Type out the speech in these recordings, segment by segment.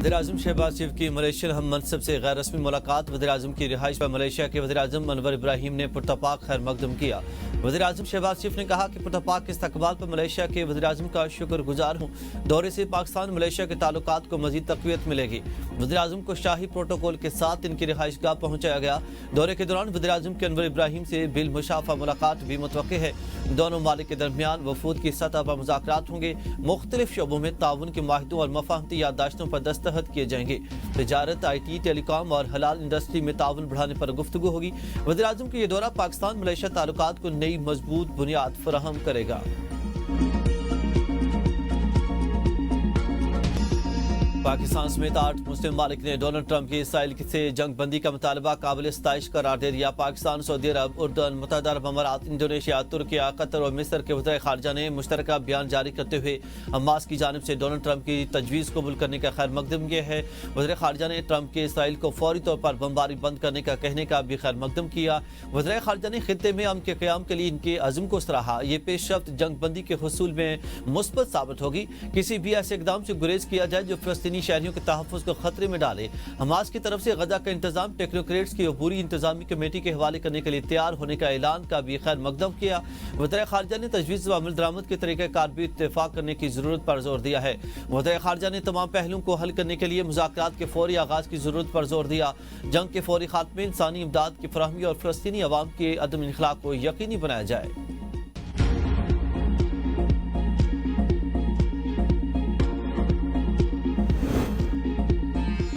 वज़ीर-ए-आज़म शहबाज शरीफ की मलेशियन हम मनसब से गैर रस्मी मुलाकात। वज़ीर-ए-आज़म की रिहाइश पर मलेशिया के वज़ीर-ए-आज़म अनवर इब्राहिम ने पुरतपाक खैर मकदम किया। वज़ीर-ए-आज़म शहबाज शरीफ ने कहा कि पुरतपाक के इस्तकबाल पर मलेशिया के वज़ीर-ए-आज़म का शुक्रगुजार हूँ। दौरे से पाकिस्तान मलेशिया के ताल्लुकात को मज़ीद तक़वियत मिलेगी। वज़ीर-ए-आज़म को शाही प्रोटोकॉल के साथ इनकी रिहाइशगाह पहुँचाया गया। दौरे के दौरान वज़ीर-ए-आज़म के अनवर इब्राहिम से बिल मुशाफ़ा मुलाकात भी मुतवक्किल है। दोनों मालिक के दरमियान वफूद की सतह पर मुज़ाकरात होंगे। मुख्तलिफ शोबों में ताउन के माहिदों और मफाहमती याददाश्तों पर दस्तखत किए जाएंगे। तिजारत, IT, टेलीकॉम और हलाल इंडस्ट्री में ताउन बढ़ाने पर गुफ्तगू होगी। वज़ीर-ए-आज़म का ये दौरा पाकिस्तान मलेशिया ताल्लुकात को नई मजबूत बुनियाद फराहम करेगा। पाकिस्तान समेत 8 मुस्लिम मालिक ने डोनाल्ड ट्रंप की इसराइल से जंग बंदी का मुतालबा काबिल सताइश करार दे दिया। पाकिस्तान, सऊदी अरब, उर्दन, मुत्तहदा अरब अमारात, इंडोनेशिया, तुर्किया, कतर और मिस्र के वज़ीर ख़ारजा ने मुश्तरका बयान जारी करते हुए हमास की जानिब से डोनाल्ड ट्रंप की तजवीज़ कबूल करने का खैर मकदम किया है। वज़ीर ख़ारजा ने ट्रंप के इसराइल को फौरी तौर पर बमबारी बंद करने का कहने का भी खैर मकदम किया। वज़ीर ख़ारजा ने खित्ते में अमन के क़याम के लिए इनके अज़्म को सराहा। ये पेशरफ्त जंग बंदी के हुसूल में मुस्बत साबित होगी। किसी भी ऐसे इक़दाम से गुरेज किया जाए जो फ़लस्तीनी शहरियों के तहफ़्फ़ुज़ को खतरे में डाले। हमास की तरफ से गजा का इंतजाम टेक्नोक्रेट्स की अबूरी इंतजामी कमेटी के हवाले करने के लिए तैयार होने का ऐलान का भी खैर मकदम किया। वज़ीर ख़ारजा ने तजवीज़ व अमल दरामद के तरीक़ाकार भी इत्तेफ़ाक़ करने की ज़रूरत पर जोर दिया है। वज़ीर ख़ारजा ने तमाम पहलुओं को हल करने के लिए मुज़ाकरात के फौरी आगाज़ की ज़रूरत पर जोर दिया। जंग के फौरी खात्मे, इंसानी इमदाद की फराहमी और फ़लस्तीनी अवाम के अदम इख़लाक़ को यकीनी बनाया जाए।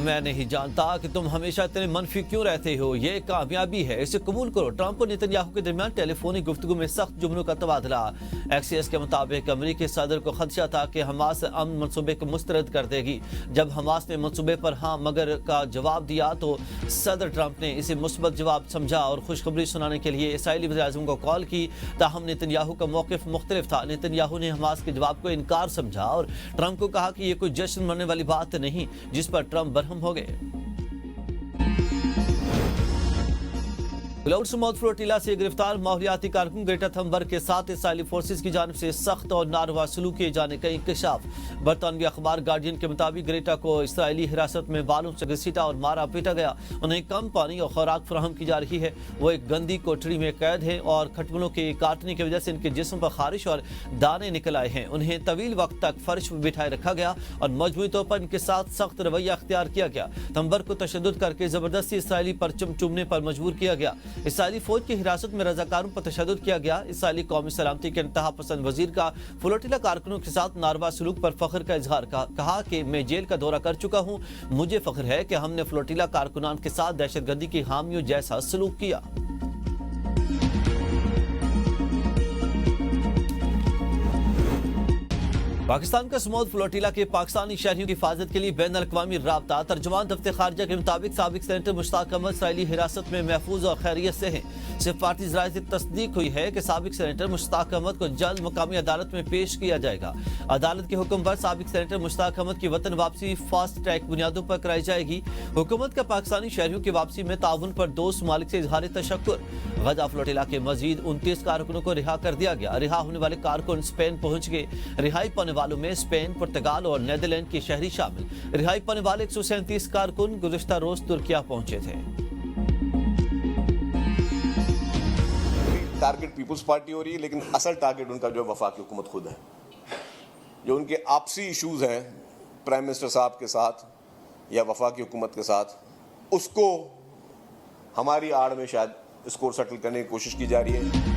मैं नहीं जानता कि तुम हमेशा इतने मनफी क्यों रहते हो। ये कामयाबी है, इसे कबूल करो। ट्रंप और नेतन्याहू के दरमियान टेलीफोनिक गुफ्तगू में सख्त जुमलों का तबादला। एक्सियस के मुताबिक अमरीकी सदर को खदशा था कि हमास अमन मनसूबे को मुस्तरद कर देगी। जब हमास ने मनसूबे पर हाँ मगर का जवाब दिया तो सदर ट्रंप ने इसे मुस्बत जवाब समझा और खुशखबरी सुनाने के लिए इसराइली वज़ीर-ए-आज़म को कॉल की। ताहम नेतन्याहू का मौक़िफ़ मुख्तलिफ था। नेतन्याहू ने हमास के जवाब को इनकार समझा और ट्रंप को कहा कि यह कोई जश्न मनाने वाली बात नहीं, जिस पर ट्रंप बरहम हो गए। क्लाउड स्मॉथ फ्लोटिला से गिरफ्तार माहौलियाती कारकुन ग्रेटा थनबर्ग के साथ इसराइली फोर्सेस की जानिब से सख्त और नारवा सलूक किए जाने का इंकशाफ। बरतानवी अखबार गार्डियन के मुताबिक ग्रेटा को इसराइली हिरासत में बालों से घसीटा और मारा पीटा गया। उन्हें कम पानी और खुराक फराहम की जा रही है। वो एक गंदी कोठरी में कैद है और खटमलों के काटने की वजह से इनके जिस्म पर खारिश और दाने निकल आए हैं। उन्हें तवील वक्त तक फर्श पर बिठाए रखा गया और मजबूरी तौर पर इनके साथ सख्त रवैया अख्तियार किया गया। थनबर्ग को तशद्दुद करके जबरदस्ती इसराइली परचम चूमने पर मजबूर किया गया। इसराइली फौज की हिरासत में रजाकारों पर तशद्दुद किया गया। इसराइली कौमी सलामती के इंतहा पसंद वजीर का फ्लोटिला कारकुनों के साथ नारवा सलूक पर फख्र का इजहार। कहा कि मैं जेल का दौरा कर चुका हूं, मुझे फख्र है कि हमने फ्लोटिला कारकुनान के साथ दहशतगर्दी की हामियों जैसा सलूक किया। पाकिस्तान का स्मॉथ फ्लोटिला के पाकिस्तानी शहरियों की हिफाजत के लिए बैन अल-अक़वामी राब्ता। तर्जुमान दफ्तर खारजा के मुताबिक साबिक सेनेटर मुश्ताक अहमद इसराइली हिरासत में महफूज और खैरियत से हैं। सिफारती ज़राए से तस्दीक हुई है कि साबिक सेनेटर मुश्ताक अहमद को जल्द मुकामी अदालत में पेश किया जाएगा। अदालत के हुक्म पर साबिक सेनेटर मुश्ताक अहमद की वतन वापसी फास्ट ट्रैक बुनियादों पर कराई जाएगी। हुकूमत का पाकिस्तानी शहरियों की वापसी में ताउन पर दोस्त ममालिक से इजहार तशक्कुर। गजा फ्लोटिला के मजीद 29 कारकुनों को रिहा कर दिया गया। रिहा होने वाले कारकुन स्पेन पहुंच गए। रिहाई पाने वालों में स्पेन, पुर्तगाल और नीदरलैंड के शहरी शामिल। रिहाई पाने वाले 137 कारकुन गुज़िश्ता रोज तुर्किया पहुंचे थे। टारगेट पीपल्स पार्टी हो रही है, लेकिन असल टारगेट उनका जो वफाकी हुकूमत खुद है। जो उनके आपसी इश्यूज हैं प्राइम मिनिस्टर साहब के साथ या वफाकी हुकूमत के साथ, उसको हमारी आड़ में शायद इसको सेटल करने की कोशिश की जा रही है।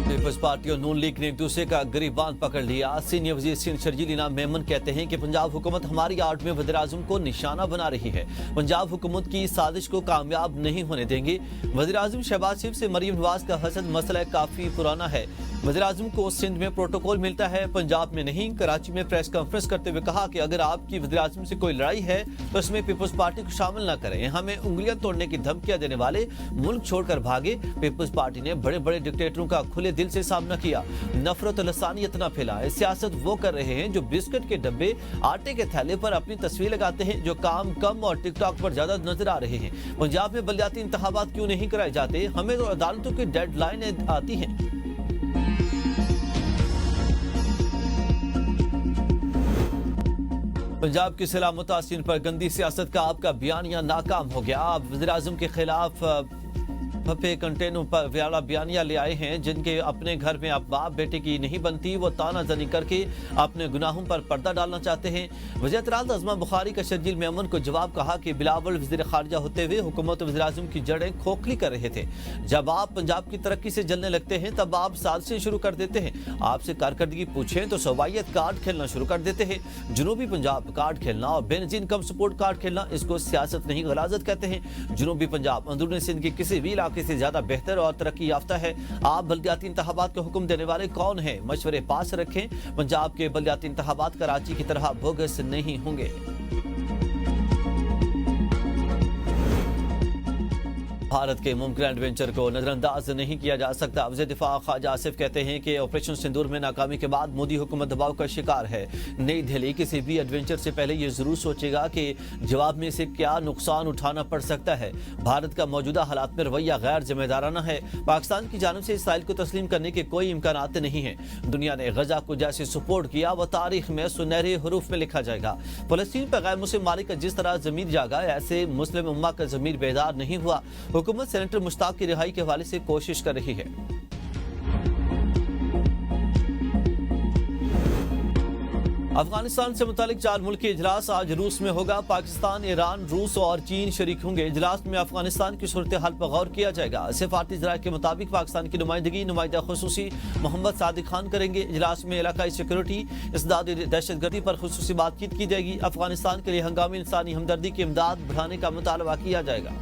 पीपल्स पार्टी और नून लीग ने एक दूसरे का गिरबान पकड़ लिया। सीनियर वजीर सिंध शर्जील इनाम मेमन कहते हैं कि पंजाब हुकूमत हमारी आड़ में वज़ीर-ए-आज़म को निशाना बना रही है। पंजाब हुकूमत की साजिश को कामयाब नहीं होने देंगे। वज़ीर-ए-आज़म शहबाज शरीफ से मरीम नवाज का हसद मसला काफी पुराना है। वज़ीर-ए-आज़म को सिंध में प्रोटोकॉल मिलता है, पंजाब में नहीं। कराची में प्रेस कॉन्फ्रेंस करते हुए कहा कि अगर आपकी वज़ीर-ए-आज़म से कोई लड़ाई है तो इसमें पीपल्स पार्टी को शामिल न करें। हमें उंगलियां तोड़ने की धमकियां देने वाले मुल्क छोड़कर भागे। पीपल्स पार्टी ने बड़े बड़े डिक्टेटरों का खुले दिल से सामना किया। नफरत और लसानियत न फैलाएं। सियासत वो कर रहे हैं जो बिस्किट के डब्बे, आटे के थैले पर अपनी तस्वीर लगाते हैं, जो काम कम और टिकटॉक पर ज्यादा नजर आ रहे हैं। पंजाब में बलदियाती इंतखाबात क्यों नहीं कराए जाते? हमें तो अदालतों की डेडलाइन आती है। पंजाब के सैलाब मुतासिरीन पर गंदी सियासत का आपका बयानिया नाकाम हो गया। आप वज़ीर-ए-आज़म के खिलाफ फपे कंटेनर पर वाला बयानिया ले आए हैं, जिनके अपने घर में अब बाप बेटे की नहीं बनती, वो तानाजनी करके अपने गुनाहों पर पर्दा डालना चाहते हैं। वज़ीर-ए-आज़म अज़मा बुखारी का शर्जील मेमन को जवाब कहा कि बिलावल वज़ीर खारजा होते हुए हुकूमत वज़ीर-ए-आज़म की जड़ें खोखली कर रहे थे। जब आप पंजाब की तरक्की से जलने लगते हैं तब आप साजिशें शुरू कर देते हैं। आपसे कारकर्दगी पूछें तो सवायत कार्ड खेलना शुरू कर देते हैं। जनूबी पंजाब कार्ड खेलना और बेनजीर कम सपोर्ट कार्ड खेलना, इसको सियासत नहीं गलाजत कहते हैं। जनूबी पंजाब अंदरूनी सिंध के किसी भी इलाके से ज्यादा बेहतर और तरक्की याफ्ता है। आप बल्दियाती इंतखाबात का हुक्म देने वाले कौन हैं? मशवरे पास रखें। पंजाब के बल्दियाती इंतखाबात कराची की तरह बोगस नहीं होंगे। भारत के मुमकिन एडवेंचर को नजरअंदाज नहीं किया जा सकता। वज़ीर दिफा ख्वाजा आसिफ कहते हैं कि ऑपरेशन सिंदूर में नाकामी के बाद मोदी हुकूमत दबाव का शिकार है। नई दिल्ली किसी भी एडवेंचर से पहले ये जरूर सोचेगा कि जवाब में से क्या नुकसान उठाना पड़ सकता है। भारत का मौजूदा हालात में रवैया गैर जिम्मेदाराना है। पाकिस्तान की जानिब से इसराइल को तस्लीम करने के कोई इम्कानात नहीं है। दुनिया ने गजा को जैसे सपोर्ट किया वो तारीख में सुनहरे हरूफ में लिखा जाएगा। फलस्तीन पर गैर मुस्लिम मालिक का जिस तरह जमीर जागा, ऐसे मुस्लिम उम्मा का जमीर बेदार नहीं हुआ। हुकूमत सेनेटर मुश्ताक की रिहाई के हवाले से कोशिश कर रही है। अफगानिस्तान से मुतालिक 4 मुल्की इजलास आज रूस में होगा। पाकिस्तान, ईरान, रूस और चीन शरीक होंगे। इजलास में अफगानिस्तान की सूरत हाल पर गौर किया जाएगा। सिफारती ज़राए के मुताबिक पाकिस्तान की नुमाइंदगी नुमाइंदा खुसूसी मोहम्मद सादिक खान करेंगे। इजलास में इलाकाई सिक्योरिटी, इसदादी दहशतगर्दी पर खुसूसी बातचीत की जाएगी। अफगानिस्तान के लिए हंगामी इंसानी हमदर्दी की इमदाद बढ़ाने का मुतालबा किया जाएगा।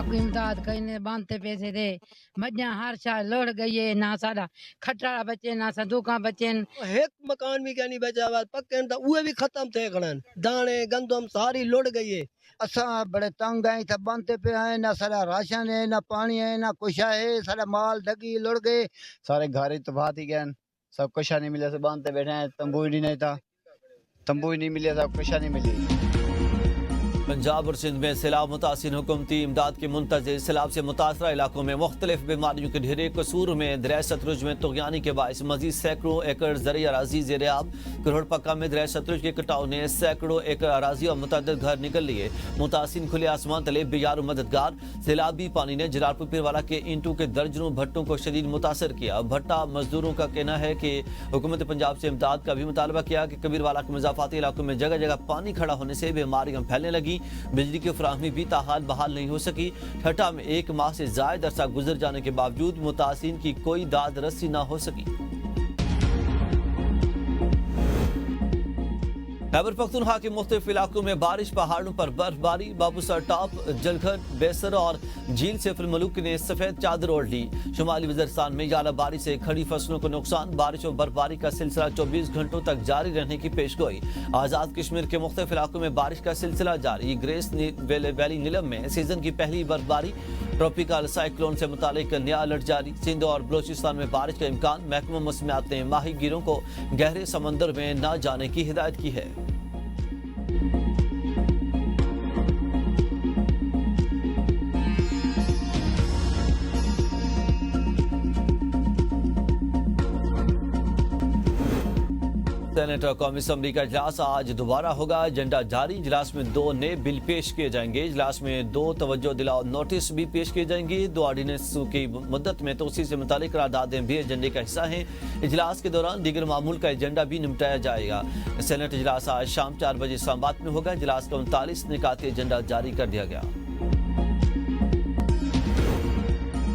इमदाद करने बांधते पैसे दे मजा हर साल लड़ गई है। ना सारा खटारा बचे ना संदूका बचे। एक मकान भी क्या नहीं बचा हुआ, पक्के तो वो भी खत्म थे। खड़न दाने गंदम सारी लुढ़ गई है। असा बड़े तंग आए थे, बांधते पे हैं, ना सारा राशन है, ना पानी है, ना कुछ है। सारा माल डगी लुढ़ गए, सारे घर ही तबाह ही गए। सब कुछ नहीं मिले, से बांधते बैठे हैं। तंबू ही नहीं था, तंबू ही नहीं मिले, सब कुछ नहीं मिली। पंजाब और सिंध में सैलाब मुतासिर हुकूमती इमदाद के मुंतज़िर। सैलाब से मुतासरा इलाकों में मुख्तलिफ बीमारियों के ढेरे। कसूर में दरिया सतलुज में तुग़यानी के बायस मजीद सैकड़ों एकड़ ज़रई अराज़ी ज़ेर आब। करोड़ पक्का में दरिया सतलुज के कटाव ने सैकड़ों एकड़ अराज़ी और मुतअद्दिद घर निकल लिए। मुतासिर खुले आसमान तले बेयार मददगार। सैलाबी पानी ने जलालपुर पीरवाला के ईंटों के दर्जनों भट्टों को शदीद मुतासर किया। भट्टा मजदूरों का कहना है कि हुकूमत पंजाब से इमदाद का भी मुतालबा किया कि कबीरवाला के मज़ाफ़ाती इलाकों में जगह जगह पानी खड़ा होने से बीमारियां फैलने लगी। बिजली की फराहमी भी ताहाल बहाल नहीं हो सकी। ठट्ठा में 1 माह से ज़ायद अरसा गुजर जाने के बावजूद मुतासिरीन की कोई दाद रसी ना हो सकी। खैबर पख्तूनख्वा के मुख्तलिफ इलाकों में बारिश, पहाड़ों पर बर्फबारी। बाबूसर टॉप, जलघट, बेसर और झील से फिल्मलुक ने सफेद चादर ओढ़ ली। शुमाली वज़ीरिस्तान में याला बारिश से खड़ी फसलों को नुकसान। बारिश और बर्फबारी का सिलसिला 24 घंटों तक जारी रहने की पेशगोई। आज़ाद कश्मीर के मुख्तलिफ इलाकों में बारिश का सिलसिला जारी। ग्रेस वैली नीलम में सीजन की पहली बर्फबारी। ट्रॉपिकल साइक्लोन से मुतालिक नया अलर्ट जारी। सिंध और बलोचिस्तान में बारिश का इम्कान। महकमा मौसमियात ने माही गिरों को गहरे समंदर में न जाने की हिदायत की है। सेनेट और कौमी असम्बली का इजलास आज दोबारा होगा। एजेंडा जारी। इजलास में 2 नए बिल पेश किए जाएंगे। इजलास में 2 तवज्जो दिलाओ नोटिस भी पेश किए जाएंगे। 2 ऑर्डिनेंस की मुद्दत में तोसी से मुतालिक करारदादें भी एजेंडे का हिस्सा हैं। इजलास के दौरान दीगर मामूल का एजेंडा भी निपटाया जाएगा। सेनेट इजलास आज शाम 4 बजे इस्लामाबाद में होगा। इजलास का 39 निकाती एजेंडा जारी कर दिया गया।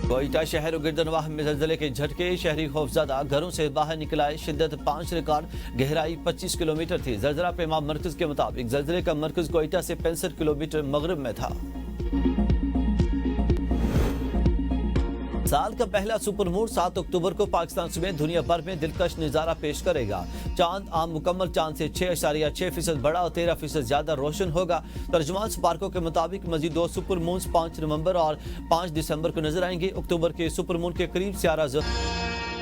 कोयटा शहर और गिरदनवाह में ज़लज़ले के झटके। शहरी खौफज़दा घरों से बाहर निकल आए। शिद्दत 5 रिकॉर्ड, गहराई 25 किलोमीटर थी। ज़लज़ला पैमा मरकज़ के मुताबिक ज़लज़ले का मरकज़ कोयटा से 65 किलोमीटर मगरिब में था। साल का पहला सुपर मून 7 अक्टूबर को पाकिस्तान समेत दुनिया भर में दिलकश नज़ारा पेश करेगा। चांद आम मुकम्मल चांद से 6.6% बड़ा और 13% ज्यादा रोशन होगा। तर्जुमान स्पार्को के मुताबिक मजीद 2 सुपर मून 5 नवंबर और 5 दिसंबर को नजर आएंगे। अक्टूबर के सुपर मून के करीब सियारा